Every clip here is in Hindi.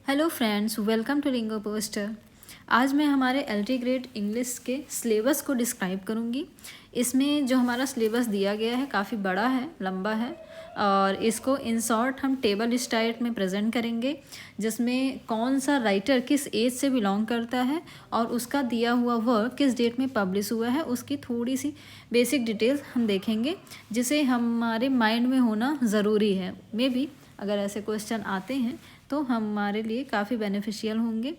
Hello friends, welcome to lingo poster. आज मैं हमारे एलटी ग्रेड इंग्लिश के सिलेबस को डिस्क्राइब करूँगी। इसमें जो हमारा सिलेबस दिया गया है काफ़ी बड़ा है, लंबा है और इसको इन शॉर्ट हम टेबल स्टाइल में प्रेजेंट करेंगे, जिसमें कौन सा राइटर किस एज से बिलोंग करता है और उसका दिया हुआ वर्क किस डेट में पब्लिश हुआ है, उसकी थोड़ी सी बेसिक डिटेल्स हम देखेंगे, जिसे हमारे माइंड में होना ज़रूरी है। मे बी अगर ऐसे क्वेश्चन आते हैं तो हमारे लिए काफ़ी बेनिफिशियल होंगे।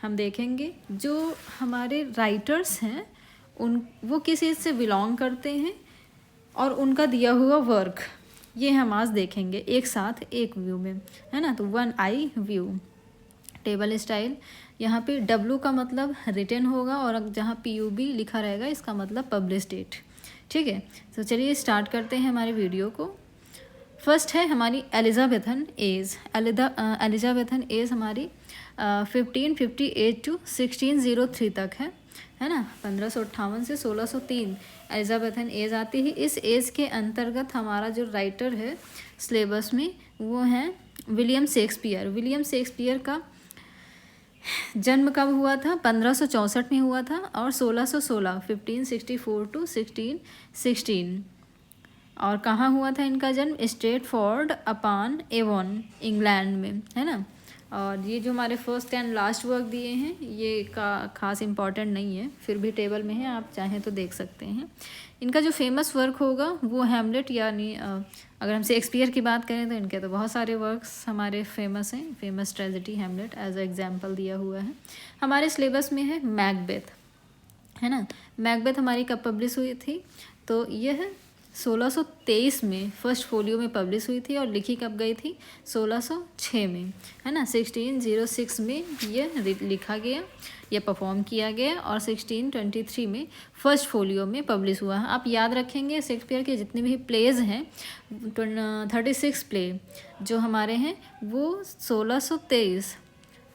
हम देखेंगे जो हमारे राइटर्स हैं वो किस एज से बिलोंग करते हैं और उनका दिया हुआ वर्क, ये हम आज देखेंगे एक साथ एक व्यू में, है ना। तो 1 व्यू टेबल स्टाइल, यहाँ पे W का मतलब रिटन होगा और जहाँ PUB लिखा रहेगा इसका मतलब पब्लिश डेट। ठीक है, तो चलिए स्टार्ट करते हैं हमारे वीडियो को। फर्स्ट है हमारी एलिजाबेथन एज। एलिजाबेथन एज हमारी 1558 टू 1603 तक है ना। 1558 से 1603 एलिजाबेथन एज आती है। इस एज के अंतर्गत हमारा जो राइटर है सिलेबस में वो है विलियम शेक्सपियर। विलियम शेक्सपियर का जन्म कब हुआ था? 1564 में हुआ था और 1616 1564 टू 1616। और कहाँ हुआ था इनका जन्म? स्ट्रेटफोर्ड अपॉन एवॉन, इंग्लैंड में, है ना। और ये जो हमारे फर्स्ट एंड लास्ट वर्क दिए हैं ये का खास इम्पॉर्टेंट नहीं है, फिर भी टेबल में है, आप चाहें तो देख सकते हैं। इनका जो फेमस वर्क होगा वो हैमलेट, यानी अगर हम शेक्सपियर की बात करें तो इनके तो बहुत सारे वर्क्स हमारे फेमस हैं। Famous tragedy Hamlet as example दिया हुआ है। हमारे सिलेबस में है मैकबेथ, है ना। मैकबेथ हमारी कब पब्लिश हुई थी? तो यह 1623 में फर्स्ट फोलियो में पब्लिश हुई थी और लिखी कब गई थी? 1606 में, है ना। 1606 में यह लिखा गया या परफॉर्म किया गया और 1623 में फर्स्ट फोलियो में पब्लिश हुआ है। आप याद रखेंगे शेक्सपियर के जितने भी प्लेज हैं 36 प्ले जो हमारे हैं वो 1623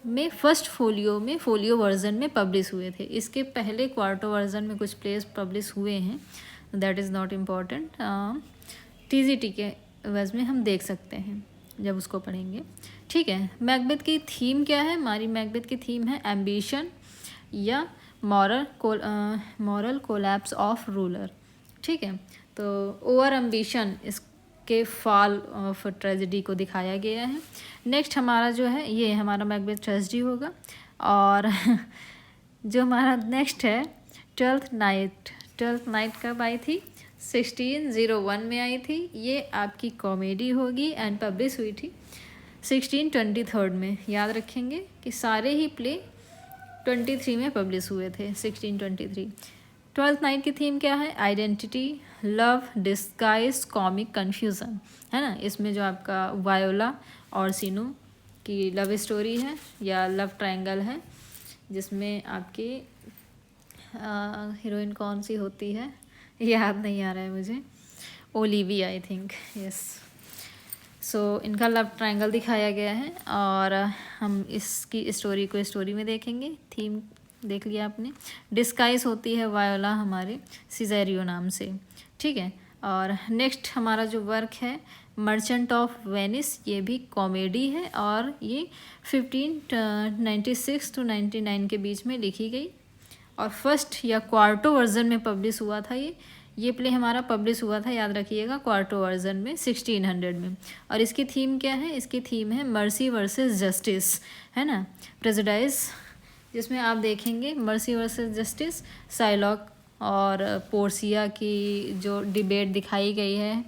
में फर्स्ट फोलियो में फोलियो वर्जन में पब्लिश हुए थे। इसके पहले क्वार्टो वर्जन में कुछ प्लेस पब्लिश हुए हैं, that is not important. TGT के वज में हम देख सकते हैं जब उसको पढ़ेंगे। ठीक है, मैकबेथ की थीम क्या है? हमारी मैकबेथ की थीम है एम्बिशन या मॉरल कोलैप्स ऑफ रूलर। ठीक है, तो ओवर एम्बिशन इसके फॉल ऑफ ट्रेजेडी को दिखाया गया है। नेक्स्ट हमारा जो है ये हमारा मैकबेथ ट्रेजेडी होगा। और जो हमारा नेक्स्ट है ट्वेल्थ नाइट कब आई थी? 1601 में आई थी। ये आपकी कॉमेडी होगी एंड पब्लिश हुई थी 1623 में। याद रखेंगे कि सारे ही प्ले 23 में पब्लिश हुए थे, 1623। ट्वेल्थ नाइट की थीम क्या है? Identity, love, disguise, comic confusion, है ना। इसमें जो आपका वायोला और सीनू की लव स्टोरी है या लव ट्रायंगल है, जिसमें आपकी हीरोइन कौन सी होती है याद नहीं आ रहा है मुझे, ओलिविया आई थिंक, यस। सो इनका लव ट्रायंगल दिखाया गया है और हम इसकी स्टोरी में देखेंगे। थीम देख लिया आपने। डिस्गाइज होती है वायोला हमारे सिजेरियो नाम से। ठीक है, और नेक्स्ट हमारा जो वर्क है मर्चेंट ऑफ वेनिस, ये भी कॉमेडी है और ये 1596 टू 99 के बीच में लिखी गई और फर्स्ट या क्वार्टो वर्जन में पब्लिश हुआ था। ये प्ले हमारा पब्लिश हुआ था, याद रखिएगा, क्वार्टो वर्जन में 1600 में। और इसकी थीम क्या है? इसकी थीम है मर्सी वर्सेस जस्टिस, है ना, प्रेजुडाइज, जिसमें आप देखेंगे मर्सी वर्सेस जस्टिस, साइलॉक और पोर्सिया की जो डिबेट दिखाई गई है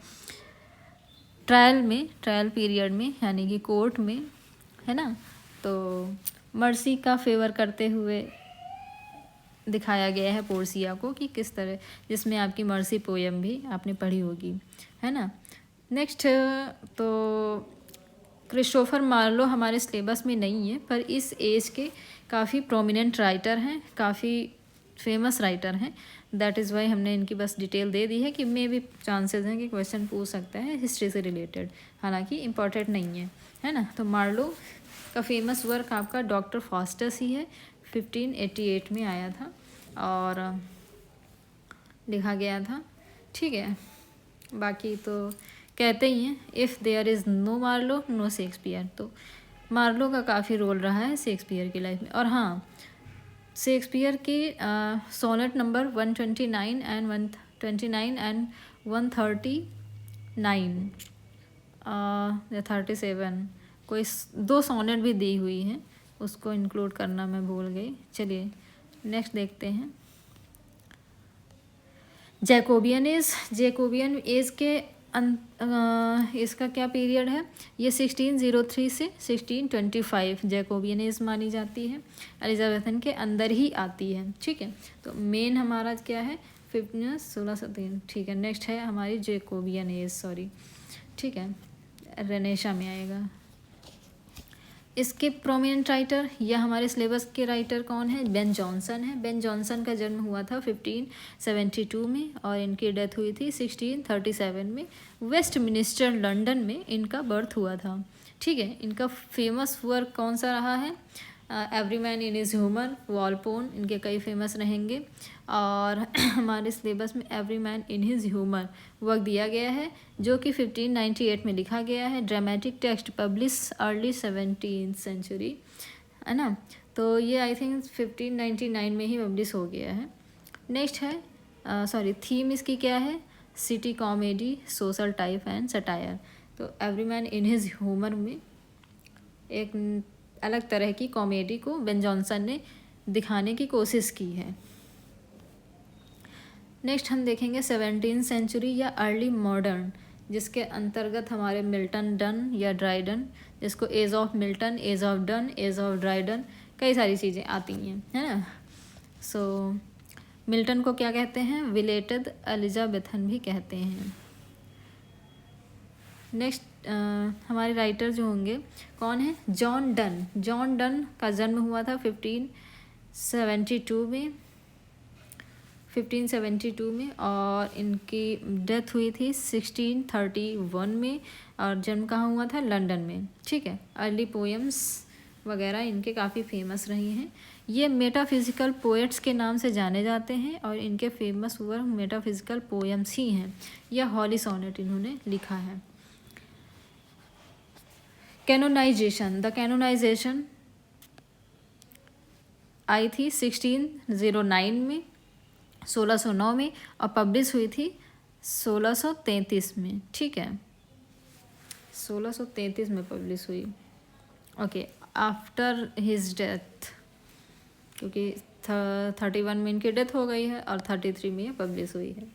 ट्रायल पीरियड में, यानी कि कोर्ट में, है ना। तो मर्सी का फेवर करते हुए दिखाया गया है पोर्सिया को कि किस तरह, जिसमें आपकी मर्सी पोयम भी आपने पढ़ी होगी, है ना। नेक्स्ट तो क्रिस्टोफर मार्लो हमारे सिलेबस में नहीं है, पर इस एज के काफ़ी प्रोमिनेंट राइटर हैं, काफ़ी फेमस राइटर हैं। दैट इज़ वाई हमने इनकी बस डिटेल दे दी है कि मे भी चांसेस हैं कि क्वेश्चन पूछ सकता है हिस्ट्री से रिलेटेड, हालांकि इम्पॉर्टेंट नहीं है ना। तो मार्लो का फेमस वर्क आपका डॉक्टर फॉस्टस ही है, 1588 में आया था और लिखा गया था। ठीक है, बाकी तो कहते ही हैं if there is no Marlowe no Shakespeare, तो मार्लो का काफ़ी रोल रहा है शेक्सपियर की लाइफ में। और हाँ, शेक्सपियर की सोनेट नंबर 129 एंड 129 एंड 139 या 37 कोई 2 सोनेट भी दी हुई हैं, उसको इंक्लूड करना मैं भूल गई। चलिए नेक्स्ट देखते हैं। जैकोबियन एज के इसका क्या पीरियड है, ये 1603 से 1625 जैकोबियन एज मानी जाती है, एलिजाबेथन के अंदर ही आती है। ठीक है, तो मेन हमारा क्या है 1603। ठीक है, नेक्स्ट है हमारी जैकोबियन एज, सॉरी, ठीक है, रेनेशा में आएगा। इसके प्रोमिनेंट राइटर या हमारे सिलेबस के राइटर कौन है, बेन जॉनसन है। बेन जॉनसन का जन्म हुआ था 1572 में और इनकी डेथ हुई थी 1637 में। वेस्टमिनिस्टर लंदन में इनका बर्थ हुआ था। ठीक है, इनका फेमस वर्क कौन सा रहा है, every man in his humour, Volpone, इनके कई फेमस रहेंगे। और हमारे सिलेबस में every man in his humour work दिया गया है, जो कि 1598 में लिखा गया है। Dramatic text publish early 17th century, है ना, तो ये आई थिंक 1599 में ही पब्लिश हो गया है। नेक्स्ट है सॉरी, थीम इसकी क्या है, city comedy, social type and satire. तो every man in his humour में एक अलग तरह की कॉमेडी को बेन जॉनसन ने दिखाने की कोशिश की है। नेक्स्ट हम देखेंगे 17th सेंचुरी या अर्ली मॉडर्न, जिसके अंतर्गत हमारे मिल्टन डन या ड्राइडन, जिसको age of Milton, age of Donne, age of Dryden, कई सारी चीज़ें आती हैं, है ना। सो मिल्टन को क्या कहते हैं, विलेटेड एलिजाबेथन भी कहते हैं। नेक्स्ट हमारे राइटर जो होंगे कौन है, जॉन डन। जॉन डन का जन्म हुआ था 1572 में और इनकी डेथ हुई थी 1631 में। और जन्म कहाँ हुआ था, लंदन में। ठीक है, अर्ली पोएम्स वगैरह इनके काफ़ी फेमस रही हैं। ये मेटाफिज़िकल पोएट्स के नाम से जाने जाते हैं और इनके फेमस वर्क मेटाफिज़िकल पोएम्स ही हैं। यह हॉली सोनेट इन्होंने लिखा है। कैनोनाइजेशन, द कैनोनाइजेशन आई थी 1609 में, 1609 में, और पब्लिश हुई थी 1633 में। ठीक है, 1633 में पब्लिश हुई। ओके, आफ्टर हिज डेथ, क्योंकि 31 में इनकी डेथ हो गई है और 33 में पब्लिश हुई है।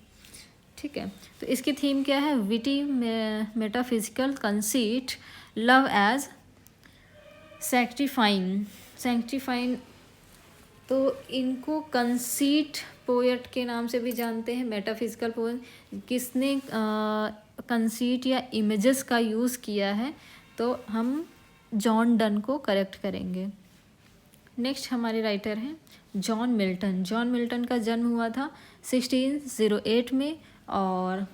ठीक है, तो इसकी थीम क्या है, witty metaphysical conceit, love as sanctifying. तो इनको कंसीट पोएट के नाम से भी जानते हैं। मेटाफिजिकल पोएट, किसने कंसीट या इमेजेस का यूज़ किया है, तो हम जॉन डन को करेक्ट करेंगे। नेक्स्ट हमारे राइटर हैं जॉन मिल्टन। जॉन मिल्टन का जन्म हुआ था 1608 में और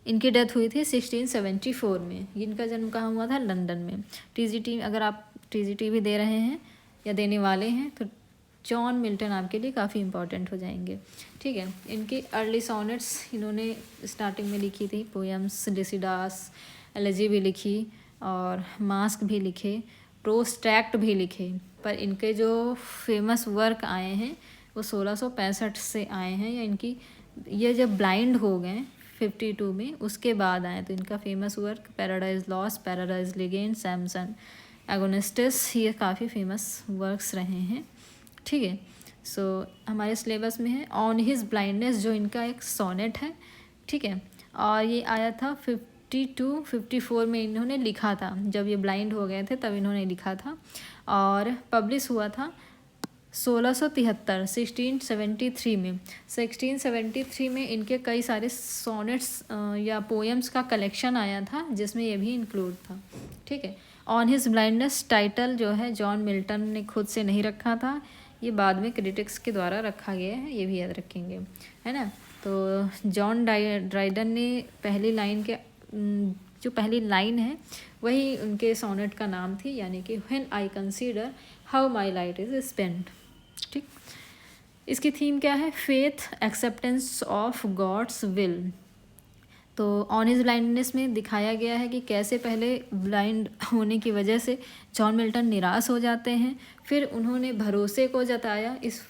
इनकी डेथ हुई थी 1674 में। इनका जन्म कहाँ हुआ था, लंदन में। टीजीटी, अगर आप टीजीटी भी दे रहे हैं या देने वाले हैं तो जॉन मिल्टन आपके लिए काफ़ी इंपॉर्टेंट हो जाएंगे। ठीक है, इनकी अर्ली सोनेट्स इन्होंने स्टार्टिंग में लिखी थी, पोएम्स, डिसिडास, एलेजी भी लिखी और मास्क भी लिखे, प्रोस्ट्रैक्ट भी लिखे। पर इनके जो फेमस वर्क आए हैं वो 1665 से आए हैं, या इनकी ये जब ब्लाइंड हो गए 52 में उसके बाद आए। तो इनका famous work paradise lost, paradise regained, Samson Agonistes, ये काफ़ी फेमस वर्क्स रहे हैं। ठीक है, सो हमारे सिलेबस में है ऑन हिज ब्लाइंडनेस, जो इनका एक सोनेट है। ठीक है, और ये आया था 52-54 में इन्होंने लिखा था। जब ये ब्लाइंड हो गए थे तब इन्होंने लिखा था और पब्लिश हुआ था 1673 में। 1673 में इनके कई सारे सोनेट्स या पोएम्स का कलेक्शन आया था, जिसमें ये भी इंक्लूड था। ठीक है, ऑन हिज ब्लाइंडनेस टाइटल जो है जॉन मिल्टन ने खुद से नहीं रखा था, ये बाद में क्रिटिक्स के द्वारा रखा गया है, ये भी याद रखेंगे, है ना। तो जॉन ड्राइडन ने पहली लाइन के जो पहली लाइन है वही उनके सोनेट का नाम थी, यानी कि when I consider how my light is spent. ठीक, इसकी थीम क्या है, faith, acceptance of God's will, तो ऑन हिज ब्लाइंडनेस में दिखाया गया है कि कैसे पहले ब्लाइंड होने की वजह से जॉन मिल्टन निराश हो जाते हैं, फिर उन्होंने भरोसे को जताया, इस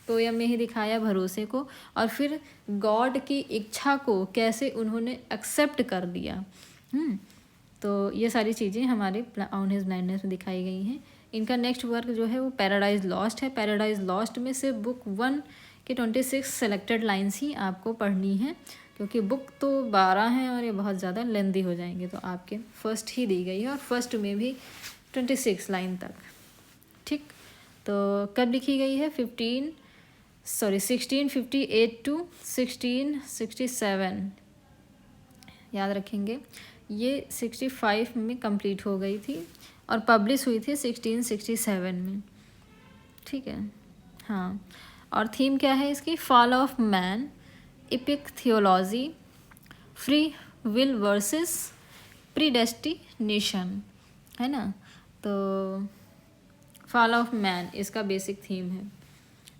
पोयम में ही दिखाया भरोसे को, और फिर गॉड की इच्छा को कैसे उन्होंने एक्सेप्ट कर लिया। तो ये सारी चीज़ें हमारे ऑन हिज ब्लाइंडनेस में दिखाई गई हैं। इनका नेक्स्ट वर्क जो है वो पैराडाइज लॉस्ट है। पैराडाइज लॉस्ट में से बुक 1 के 26 सेलेक्टेड लाइन्स ही आपको पढ़नी है, क्योंकि बुक तो 12 हैं और ये बहुत ज़्यादा लेंदी हो जाएंगे, तो आपके फर्स्ट ही दी गई है और फर्स्ट में भी 26 लाइन तक। ठीक, तो कब लिखी गई है? 1658 टू 1667, याद रखेंगे। ये 65 में कंप्लीट हो गई थी और पब्लिश हुई थी 1667 में। ठीक है, हाँ। और थीम क्या है इसकी? Fall of man, EPIC theology, free will versus predestination, है ना। तो फॉल ऑफ मैन इसका बेसिक थीम है।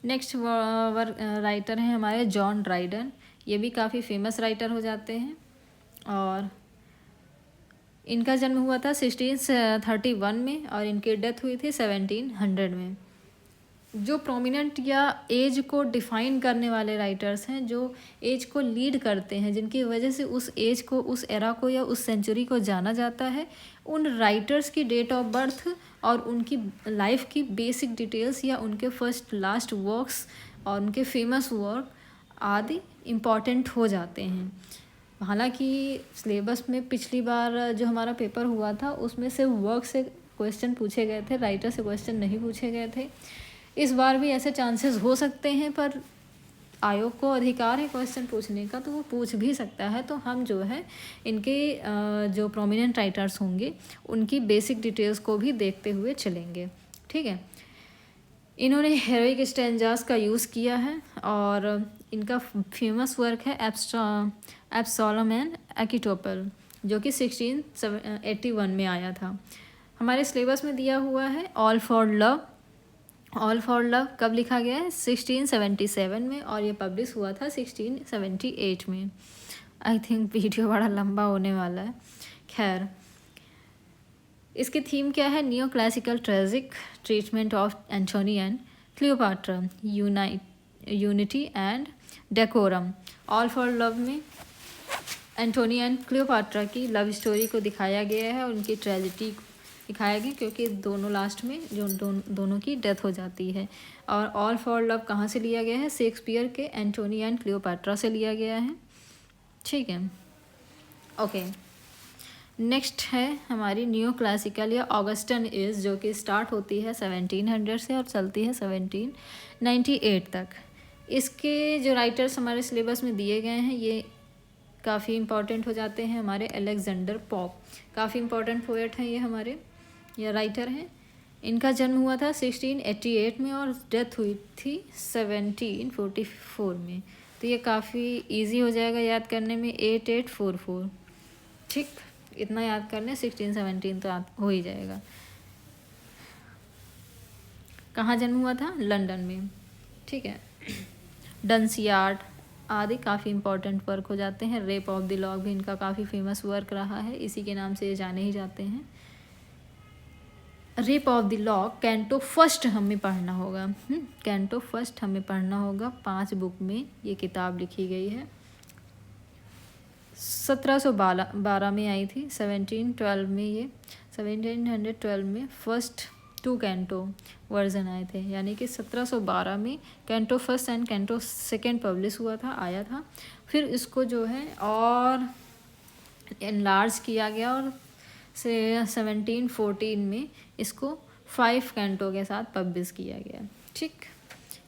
नेक्स्ट राइटर हैं हमारे जॉन ड्राइडन। ये भी काफ़ी फेमस राइटर हो जाते हैं और इनका जन्म हुआ था 1631 में और इनकी डेथ हुई थी 1700 में। जो प्रोमिनेंट या एज को डिफ़ाइन करने वाले राइटर्स हैं, जो एज को लीड करते हैं, जिनकी वजह से उस एज को, उस एरा को या उस सेंचुरी को जाना जाता है, उन राइटर्स की डेट ऑफ बर्थ और उनकी लाइफ की बेसिक डिटेल्स या उनके फर्स्ट लास्ट वर्क्स और उनके फेमस वर्क आदि इम्पॉर्टेंट हो जाते हैं। हालांकि सिलेबस में पिछली बार जो हमारा पेपर हुआ था उसमें से वर्क से क्वेश्चन पूछे गए थे, राइटर से क्वेश्चन नहीं पूछे गए थे। इस बार भी ऐसे चांसेस हो सकते हैं, पर आयोग को अधिकार है क्वेश्चन पूछने का, तो वो पूछ भी सकता है। तो हम जो है इनके जो प्रोमिनेंट राइटर्स होंगे उनकी बेसिक डिटेल्स को भी देखते हुए चलेंगे। ठीक है, इन्होंने हेरोइक स्टैंजास का यूज़ किया है और इनका फेमस वर्क है एब्सोलम एंड एकिटोपल, जो कि 1681 में आया था। हमारे सिलेबस में दिया हुआ है all for love. All for love कब लिखा गया है? 1677 में, और ये पब्लिश हुआ था 1678 में। आई थिंक वीडियो बड़ा लंबा होने वाला है। खैर, इसकी थीम क्या है? New classical tragic treatment of Antony and Cleopatra, unity and decorum. All for love में एंटोनी एंड क्लियोपाट्रा की लव स्टोरी को दिखाया गया है और उनकी ट्रेजिडी दिखाया गया, क्योंकि दोनों लास्ट में जो दोनों की डेथ हो जाती है। और ऑल फॉर लव कहाँ से लिया गया है? शेक्सपियर के एंटोनी एंड क्लियोपाट्रा से लिया गया है। ठीक है, ओके। नेक्स्ट है हमारी न्यू क्लासिकल या ऑगस्टन एज, जो कि स्टार्ट होती है 1700 से और चलती है 1798 तक। इसके जो राइटर्स हमारे सिलेबस में दिए गए हैं ये काफ़ी इम्पॉर्टेंट हो जाते हैं। हमारे अलेक्जेंडर पॉप काफ़ी इम्पॉर्टेंट पोएट हैं, ये हमारे या राइटर हैं। इनका जन्म हुआ था 1688 में और डेथ हुई थी 1744 में। तो ये काफ़ी इजी हो जाएगा याद करने में, 8844। ठीक, इतना याद करने 1617 तो हो ही जाएगा। कहाँ जन्म हुआ था? लंदन में। ठीक है, डंसियार्ड आदि काफ़ी इंपॉर्टेंट वर्क हो जाते हैं। रेप ऑफ द लॉक भी इनका काफ़ी फेमस वर्क रहा है, इसी के नाम से ये जाने ही जाते हैं। Rape of the lock canto first हमें पढ़ना होगा। कैंटो फर्स्ट हमें पढ़ना होगा। 5 बुक में ये किताब लिखी गई है। 1712 में आई थी। 1712 में ये 1712 में फर्स्ट 2 कैंटो वर्जन आए थे, यानी कि 1712 में canto first and canto second publish हुआ था, आया था। फिर इसको जो है और एनलार्ज किया गया और 1714 में इसको 5 कैंटो के साथ पब्लिश किया गया। ठीक,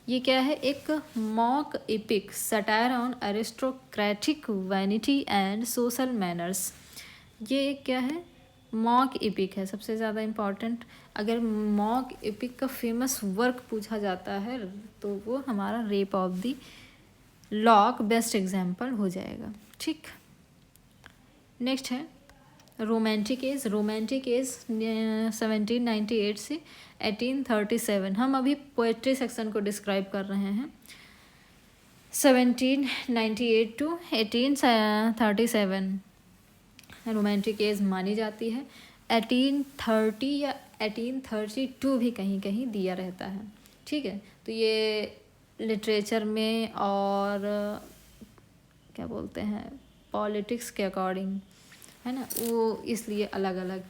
ये क्या है? एक mock epic satire on aristocratic vanity and social manners. ये क्या है? मॉक एपिक है। सबसे ज़्यादा इम्पॉर्टेंट, अगर मॉक एपिक का फेमस वर्क पूछा जाता है तो वो हमारा rape of the lock best example हो जाएगा। ठीक, नेक्स्ट है रोमांटिक एज। रोमांटिक एज 1798 से 1837। हम अभी पोएट्री सेक्शन को डिस्क्राइब कर रहे हैं। 1798 टू 1837 रोमांटिक एज मानी जाती है। 1830 या 1832 भी कहीं कहीं दिया रहता है। ठीक है, तो ये लिटरेचर में और क्या बोलते हैं पॉलिटिक्स के अकॉर्डिंग है ना, वो इसलिए अलग अलग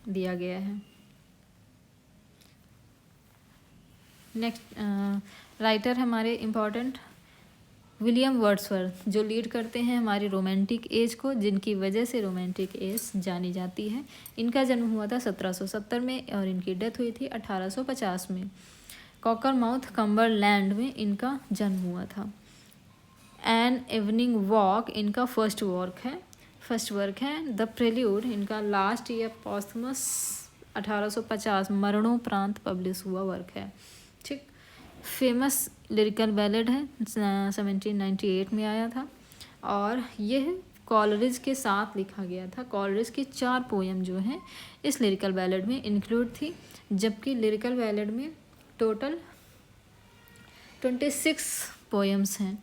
दिया गया है। नेक्स्ट राइटर हमारे इम्पॉर्टेंट विलियम वर्ड्सवर्थ, जो लीड करते हैं हमारी रोमांटिक एज को, जिनकी वजह से रोमांटिक एज जानी जाती है। इनका जन्म हुआ था 1770 में और इनकी डेथ हुई थी 1850 में। कॉकरमाउथ कम्बरलैंड में इनका जन्म हुआ था। एन इवनिंग वॉक इनका फर्स्ट वर्क है। द प्रेल्यूड इनका लास्ट या पॉस्थमस 1850 मरणोपरांत पब्लिश हुआ वर्क है। ठीक, फेमस लिरिकल बैलेड है, 1798 में आया था और यह कॉलरिज के साथ लिखा गया था। कॉलरिज की 4 पोएम जो हैं इस लिरिकल बैलेड में इंक्लूड थी, जबकि लिरिकल बैलेड में टोटल 26 पोएम्स हैं,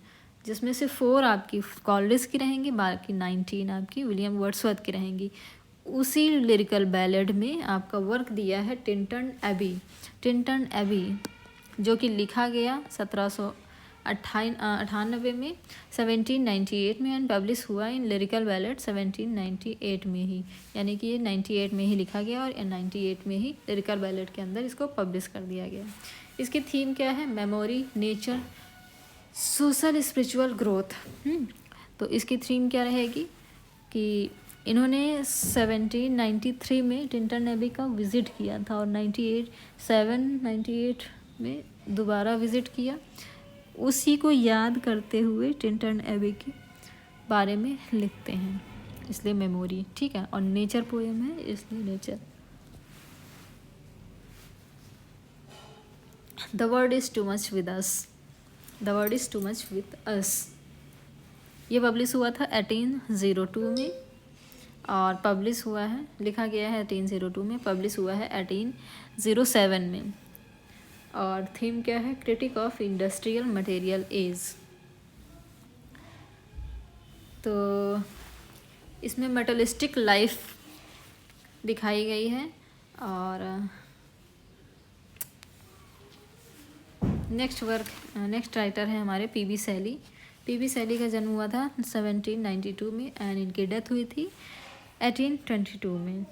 जिसमें से 4 आपकी कॉलरिज की रहेंगी, बाकी 19 आपकी विलियम वर्ड्सवर्थ की रहेंगी। उसी लिरिकल बैलेड में आपका वर्क दिया है टिंटन एबी, जो कि लिखा गया 1798 में, 1798 में एंड पब्लिश हुआ इन लिरिकल बैलेड 1798 में ही, यानी कि ये 98 में ही लिखा गया और 98 में ही लिरिकल बैलेड के अंदर इसको पब्लिश कर दिया गया। इसकी थीम क्या है? Memory, nature, social spiritual growth. तो इसकी थीम क्या रहेगी कि इन्होंने 1793 में टिंटन एबी का विज़िट किया था और 98 में दोबारा विज़िट किया। उसी को याद करते हुए टिंटन एबी के बारे में लिखते हैं, इसलिए मेमोरी। ठीक है, और नेचर पोएम है इसलिए nature. The world is too much with us, ये पब्लिश हुआ था 1802 में और पब्लिश हुआ है, लिखा गया है 1802 में, पब्लिश हुआ है 1807 में। और थीम क्या है? Critique of industrial material age. तो इसमें मेटलिस्टिक लाइफ दिखाई गई है। और नेक्स्ट राइटर है हमारे पीबी शैली का जन्म हुआ था 1792 में एंड इनकी डेथ हुई थी 1822 में।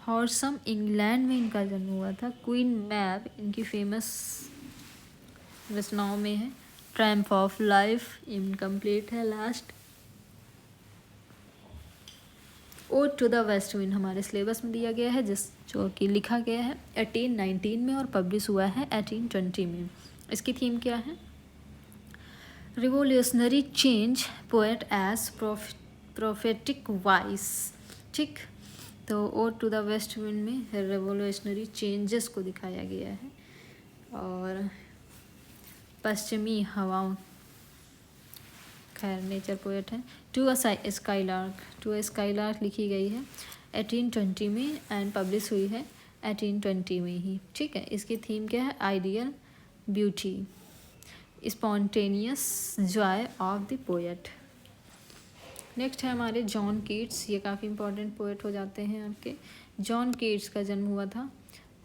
हॉर्सम इंग्लैंड में इनका जन्म हुआ था। क्वीन मैब इनकी फेमस रचनाओं में है। ट्रायम्फ ऑफ लाइफ इनकम्प्लीट है last. Ode to the west wind हमारे सिलेबस में दिया गया है, जो कि लिखा गया है 1819 में और पब्लिश हुआ है 1820 में। इसकी थीम क्या है? Revolutionary change poet as prophetic voice. ठीक, तो ode to the west wind में रेवोल्यूशनरी चेंजेस को दिखाया गया है और पश्चिमी हवाओं, खैर नेचर पोएट है। टू अ स्काईलार्क लिखी गई है 1820 में एंड पब्लिश हुई है 1820 में ही। ठीक है, इसकी थीम क्या है? Ideal beauty, spontaneous Joy of the poet. Next है हमारे जॉन कीट्स, ये काफ़ी इंपॉर्टेंट पोएट हो जाते हैं आपके। जॉन कीट्स का जन्म हुआ था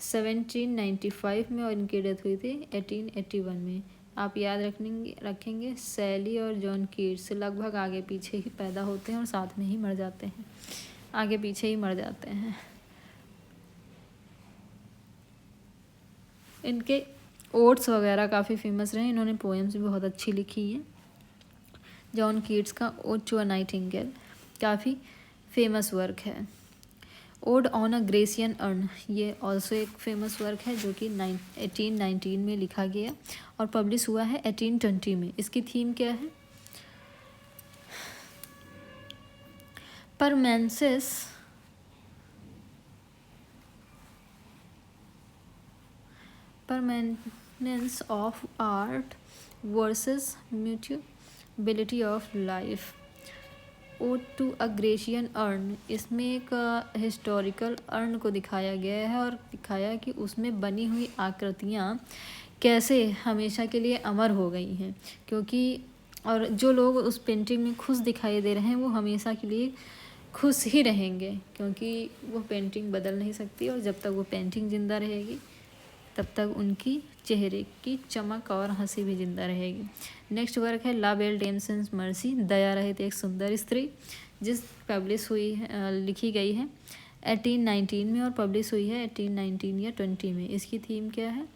1795 में और इनकी डेथ हुई थी 1881 में। आप याद रखेंगे सैली और जॉन कीट्स लगभग आगे पीछे ही पैदा होते हैं और साथ में ही मर जाते हैं, आगे पीछे ही मर जाते हैं। इनके ओट्स वगैरह काफ़ी फेमस रहे, इन्होंने पोएम्स भी बहुत अच्छी लिखी हैं। जॉन कीट्स का ओड टू अ नाइटिंगेल काफ़ी फेमस वर्क है। Odd on a Grecian earn, ये ऑल्सो एक फेमस वर्क है जो कि 1819 में लिखा गया और पब्लिश हुआ है 1820 में। इसकी थीम क्या है? Permanence of art versus mutability of life. Ode to a Grecian urn, इसमें एक हिस्टोरिकल अर्न को दिखाया गया है और दिखाया कि उसमें बनी हुई आकृतियाँ कैसे हमेशा के लिए अमर हो गई हैं, क्योंकि और जो लोग उस पेंटिंग में खुश दिखाई दे रहे हैं वो हमेशा के लिए खुश ही रहेंगे, क्योंकि वो पेंटिंग बदल नहीं सकती और जब तक वो पेंटिंग ज़िंदा रहेगी तब तक उनकी चेहरे की चमक और हंसी भी ज़िंदा रहेगी। नेक्स्ट वर्क है ला बेल डेमसेंस मर्सी, दया रहित एक सुंदर स्त्री, जिस पब्लिश हुई है लिखी गई है 1819 में और पब्लिश हुई है 1819 या 20 में। इसकी थीम क्या है?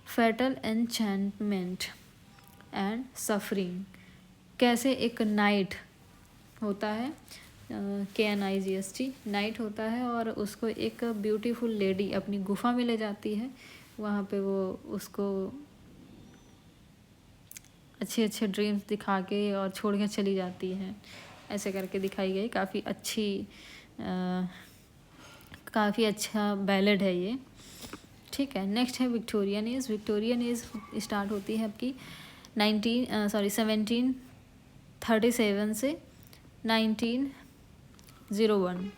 Fatal enchantment and suffering. कैसे एक नाइट होता है KNIGHT नाइट होता है और उसको एक ब्यूटीफुल लेडी अपनी गुफा में ले जाती है, वहाँ पे वो उसको अच्छे अच्छे ड्रीम्स दिखा के और छोड़ के चली जाती है, ऐसे करके दिखाई गई। काफ़ी अच्छा बैलेड है ये, ठीक है। नेक्स्ट है Victorian age. Victorian age start होती है आपकी 1737 से 1901।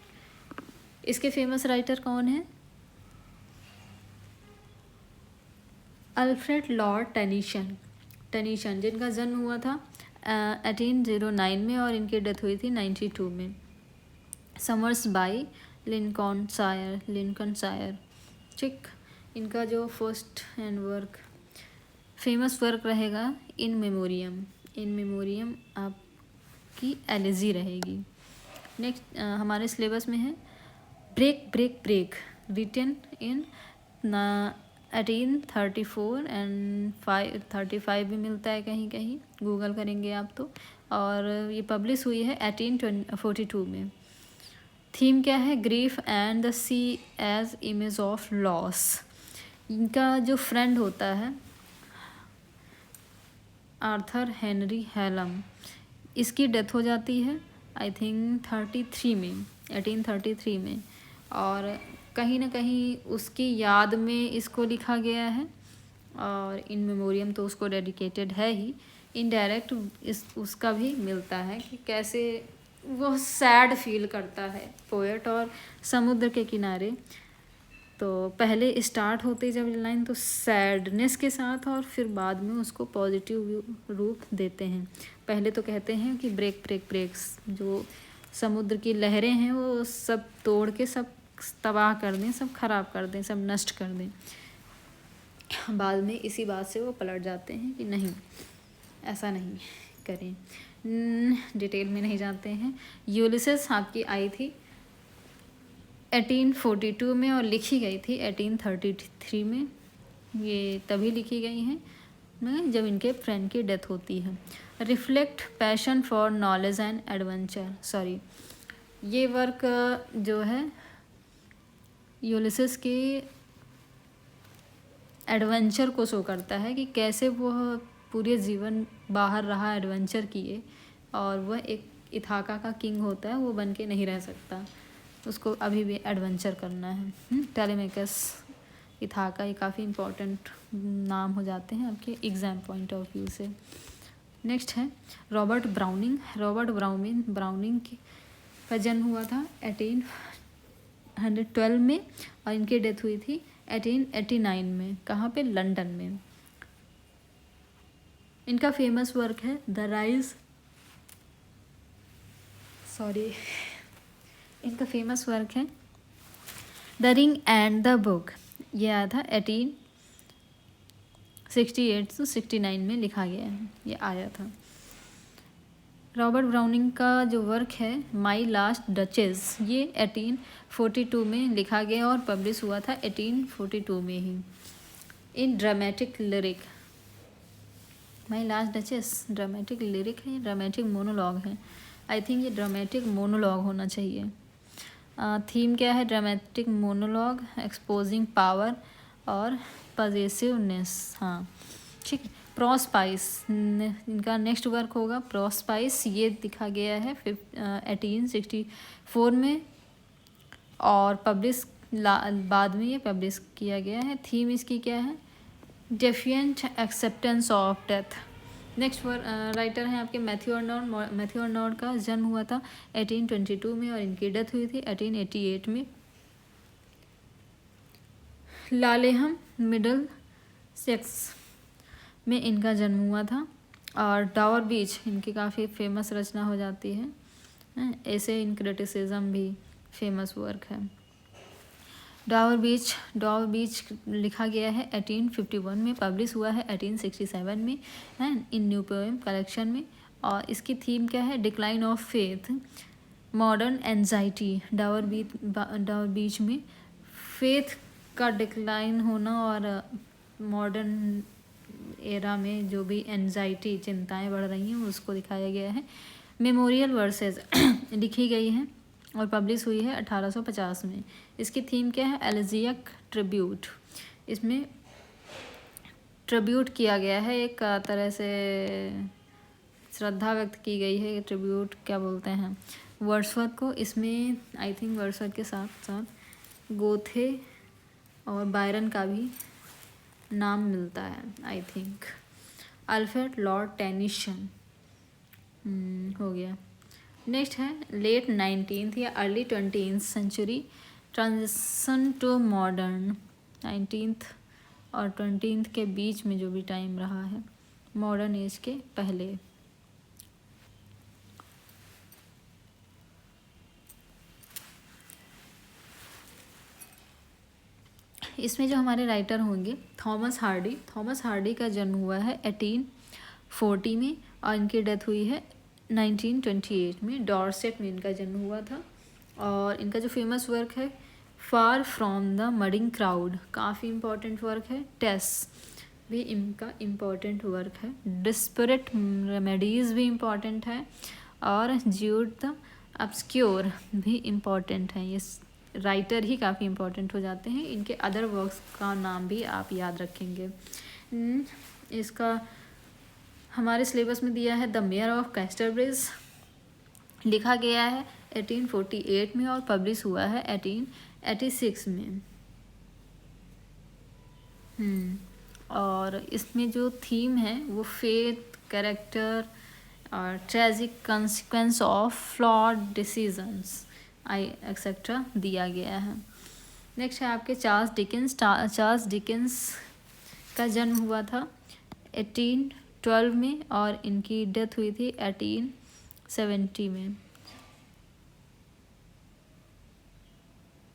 इसके फेमस राइटर कौन है? अल्फ्रेड लॉर्ड टेनीशन, जिनका जन्म हुआ था 1809 में और इनकी डेथ हुई थी 92 में। समर्स बाई लिंकनशायर, ठीक। इनका जो first hand work famous work रहेगा इन मेमोरियम आपकी एलिजी रहेगी। नेक्स्ट हमारे सिलेबस में है break break break, written in 1834 and 535 भी मिलता है कहीं कहीं, गूगल करेंगे आप तो। और ये पब्लिश हुई है 1842 में। थीम क्या है? Grief and the sea as image of loss. इनका जो फ्रेंड होता है आर्थर हेनरी हेलम, इसकी डेथ हो जाती है आई थिंक 1833 में, और कहीं ना कहीं उसकी याद में इसको लिखा गया है और इन मेमोरियम तो उसको डेडिकेटेड है ही। इनडायरेक्ट उसका भी मिलता है कि कैसे वो सैड फील करता है पोएट और समुद्र के किनारे। तो पहले स्टार्ट होते जब लाइन तो सैडनेस के साथ और फिर बाद में उसको पॉजिटिव रूप देते हैं। पहले तो कहते हैं कि ब्रेक ब्रेक ब्रेक्स, जो समुद्र की लहरें हैं वो सब तोड़ के सब तबाह कर दें, सब खराब कर दें, सब नष्ट कर दें। बाद में इसी बात से वो पलट जाते हैं कि नहीं, ऐसा नहीं करें। डिटेल में नहीं जाते हैं। यूलिसेस आपकी आई थी 1842 में और लिखी गई थी 1833 में। ये तभी लिखी गई हैं जब इनके फ्रेंड की डेथ होती है। Reflect passion for knowledge and adventure, ये वर्क जो है यूलिसेस के एडवेंचर को शो करता है कि कैसे वह पूरे जीवन बाहर रहा, एडवेंचर किए, और वह एक इथाका का किंग होता है, वो बन के नहीं रह सकता, उसको अभी भी एडवेंचर करना है। टेलेमेकस, इथाका, ये काफ़ी इम्पोर्टेंट नाम हो जाते हैं आपके एग्ज़ाम पॉइंट ऑफ व्यू से। नेक्स्ट है रॉबर्ट ब्राउनिंग का जन्म हुआ था 1812 में और इनकी डेथ हुई थी 1889 में। कहाँ पे? लंदन में। इनका फेमस वर्क है इनका फेमस वर्क है the ring and the book. ये आया था 1868 से 69 में लिखा गया है, ये आया था। रॉबर्ट ब्राउनिंग का जो वर्क है माई लास्ट डचेस, ये 1842 में लिखा गया और पब्लिश हुआ था 1842 में ही। In dramatic lyric, my last duchess dramatic lyric है, ड्रामेटिक मोनोलॉग है। आई थिंक ये ड्रामेटिक मोनोलॉग होना चाहिए। थीम क्या है? ड्रामेटिक मोनोलॉग एक्सपोजिंग पावर और पजेसिवनेस। हाँ, ठीक। प्रोस्पाइस, इनका नेक्स्ट वर्क होगा प्रोस्पाइस, ये दिखा गया है 1864 में और पब्लिश बाद में ये पब्लिश किया गया है। थीम इसकी क्या है? Defiant acceptance of death. Next writer हैं आपके मैथ्यू अर्नोल्ड का जन्म हुआ था 1822 में और इनकी डेथ हुई थी 1888 में। लालेहम मिडल सेक्स, में इनका जन्म हुआ था। और डावर बीच इनकी काफ़ी फेमस रचना हो जाती है। ऐसे इन क्रिटिसिज्म भी फेमस वर्क है। डावर बीच लिखा गया है 1851 में, पब्लिश हुआ है 1867 में and in new poem collection में। और इसकी थीम क्या है? Decline of faith, modern anxiety. Dover beach में फेथ का डिक्लाइन होना और मॉडर्न एरा में जो भी एंजाइटी, चिंताएं बढ़ रही हैं, उसको दिखाया गया है। मेमोरियल वर्सेस लिखी गई है और पब्लिश हुई है 1850 में। इसकी थीम क्या है? एलिजियक ट्रिब्यूट। इसमें ट्रिब्यूट किया गया है, एक तरह से श्रद्धा व्यक्त की गई है। ट्रिब्यूट क्या बोलते हैं? वर्ड्सवर्थ को। इसमें आई थिंक वर्ड्सवर्थ के साथ साथ गोथे और बायरन का भी नाम मिलता है I think. Alfred Lord Tennyson हो गया। नेक्स्ट है लेट 19th या early 20th century transition to modern. 19th और 20th के बीच में जो भी टाइम रहा है, मॉडर्न एज के पहले। इसमें जो हमारे राइटर होंगे थॉमस हार्डी का जन्म हुआ है 1840 में और इनकी डेथ हुई है 1928 में। डॉर्सेट में इनका जन्म हुआ था। और इनका जो फेमस वर्क है फार फ्रॉम द मडिंग क्राउड, काफ़ी इम्पोर्टेंट वर्क है। टेस भी इनका इम्पोर्टेंट वर्क है। डिस्परेट रेमेडीज़ भी इम्पोर्टेंट है। और ज्यूड द ऑब्स्क्योर भी इम्पोर्टेंट है। ये राइटर ही काफ़ी इम्पोर्टेंट हो जाते हैं। इनके अदर वर्क्स का नाम भी आप याद रखेंगे। इसका हमारे सिलेबस में दिया है द मेयर ऑफ कैस्टरब्रिज, लिखा गया है 1848 में और पब्लिश हुआ है 1886 में। और इसमें जो थीम है वो फेथ, कैरेक्टर और tragic consequence of flawed decisions etcetera दिया गया है। नेक्स्ट है आपके चार्ल्स डिकेंस का जन्म हुआ था 1812 में और इनकी डेथ हुई थी 1870 में।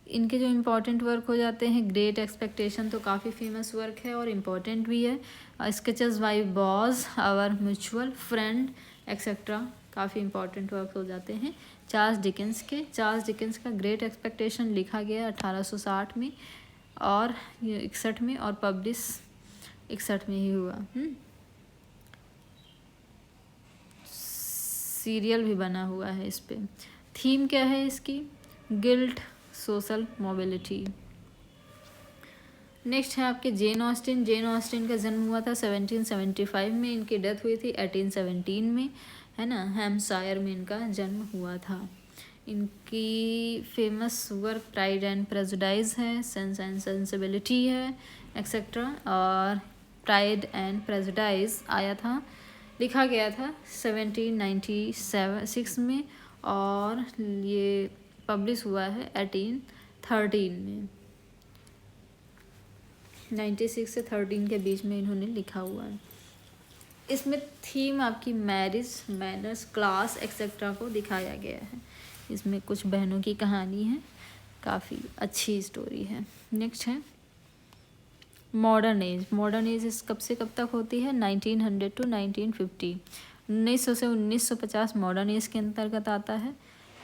इनके जो इम्पोर्टेंट वर्क हो जाते हैं ग्रेट एक्सपेक्टेशन, तो काफ़ी फेमस वर्क है और इम्पोर्टेंट भी है। Sketches by Boz, our mutual friend etcetera काफ़ी इम्पोर्टेंट वर्क हो जाते हैं चार्ल्स डिकेंस का ग्रेट एक्सपेक्टेशन लिखा गया 1860 में और 61 में और पब्लिश 61 में ही हुआ। सीरियल भी बना हुआ है इस पे। थीम क्या है इसकी? Guilt, social mobility. नेक्स्ट है आपके जेन ऑस्टिन का जन्म हुआ था 1775 में, इनकी डेथ हुई थी 1817 में, है ना। हैम्पशायर में इनका जन्म हुआ था। इनकी famous work pride and prejudice है, सेंस एंड सेंसिबिलिटी है एक्सेट्रा। और प्राइड एंड प्रेजुडाइज आया था, लिखा गया था 1796 में और ये पब्लिश हुआ है 1813 में। 96 से 13 के बीच में इन्होंने लिखा हुआ है। इसमें थीम आपकी मैरिज, मैनर्स, क्लास एक्सेट्रा को दिखाया गया है। इसमें कुछ बहनों की कहानी है, काफ़ी अच्छी स्टोरी है। नेक्स्ट है मॉडर्न एज इस कब से कब तक होती है? 1900 टू 1950। 1900 से 1950 मॉडर्न एज के अंतर्गत आता है।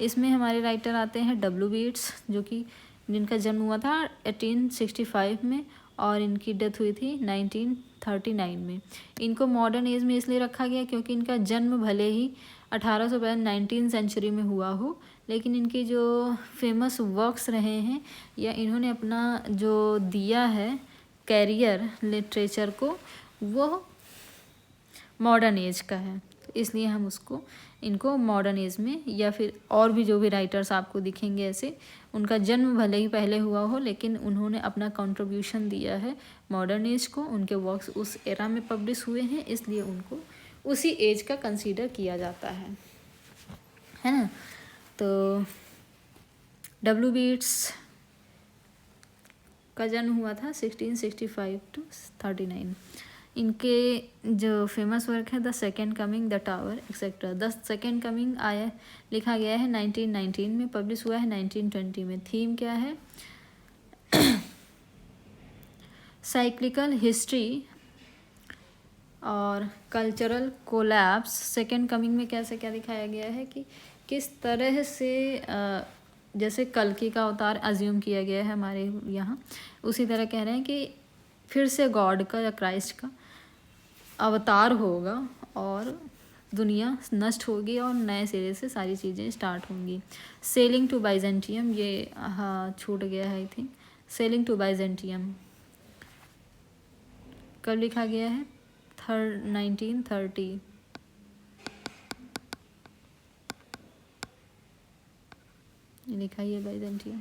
इसमें हमारे राइटर आते हैं डब्ल्यू बी येट्स, जो कि जिनका जन्म हुआ था 1865 में और इनकी डेथ हुई थी 1939 में। इनको मॉडर्न एज में इसलिए रखा गया क्योंकि इनका जन्म भले ही 19 सेंचुरी में हुआ हो, लेकिन इनके जो फेमस वर्क्स रहे हैं या इन्होंने अपना जो दिया है कैरियर लिटरेचर को, वो मॉडर्न एज का है। इसलिए हम इनको मॉडर्न एज में, या फिर और भी जो भी राइटर्स आपको दिखेंगे ऐसे, उनका जन्म भले ही पहले हुआ हो लेकिन उन्होंने अपना कंट्रीब्यूशन दिया है मॉडर्न एज को, उनके वर्क्स उस एरा में पब्लिश हुए हैं, इसलिए उनको उसी एज का कंसीडर किया जाता है ना। तो डब्ल्यू बी येट्स का जन्म हुआ था 1665 टू 39। इनके जो फेमस वर्क है the second coming, the tower etcetera. The second coming आया लिखा गया है 1919 में, पब्लिश हुआ है 1920 में। थीम क्या है? साइक्लिकल हिस्ट्री और कल्चरल कोलैप्स। सेकेंड कमिंग में कैसे क्या दिखाया गया है कि किस तरह से जैसे कल्कि का अवतार अज्यूम किया गया है हमारे यहाँ, उसी तरह कह रहे हैं कि फिर से गॉड का या क्राइस्ट का अवतार होगा और दुनिया नष्ट होगी और नए सिरे से सारी चीज़ें स्टार्ट होंगी। सेलिंग टू बाइजेंटियम, ये हाँ छूट गया है I think. Sailing to Byzantium कब लिखा गया है? 1930। लिखा ही है बाइजेंटियम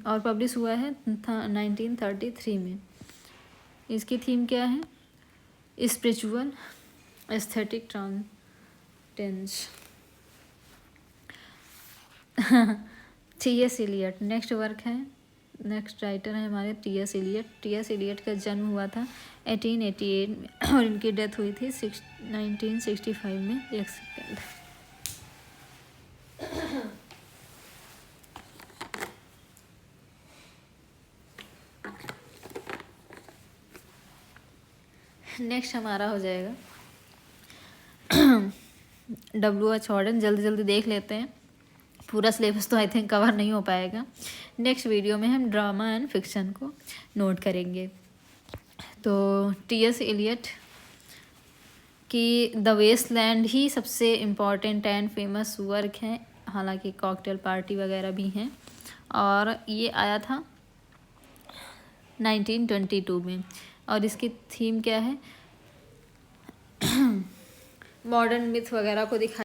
और पब्लिश हुआ है 1933 में। इसकी थीम क्या है? Spiritual aesthetic transcendence. T S. Eliot next work है, नेक्स्ट राइटर है हमारे टी.एस. एलियट। टी.एस. एलियट का जन्म हुआ था 1888 में और इनकी डेथ हुई थी 1965 में। एक सेकेंड। नेक्स्ट हमारा हो जाएगा W.H. हॉर्डन। जल्दी जल्दी देख लेते हैं, पूरा सिलेबस तो आई थिंक कवर नहीं हो पाएगा। नेक्स्ट वीडियो में हम ड्रामा एंड फिक्शन को नोट करेंगे। तो टी.एस. एलियट की द वेस्टलैंड ही सबसे इम्पॉर्टेंट एंड फेमस वर्क है, हालांकि कॉकटेल पार्टी वगैरह भी हैं, और ये आया था 1922 में। और इसकी थीम क्या है? मॉडर्न मिथ वगैरह को दिखा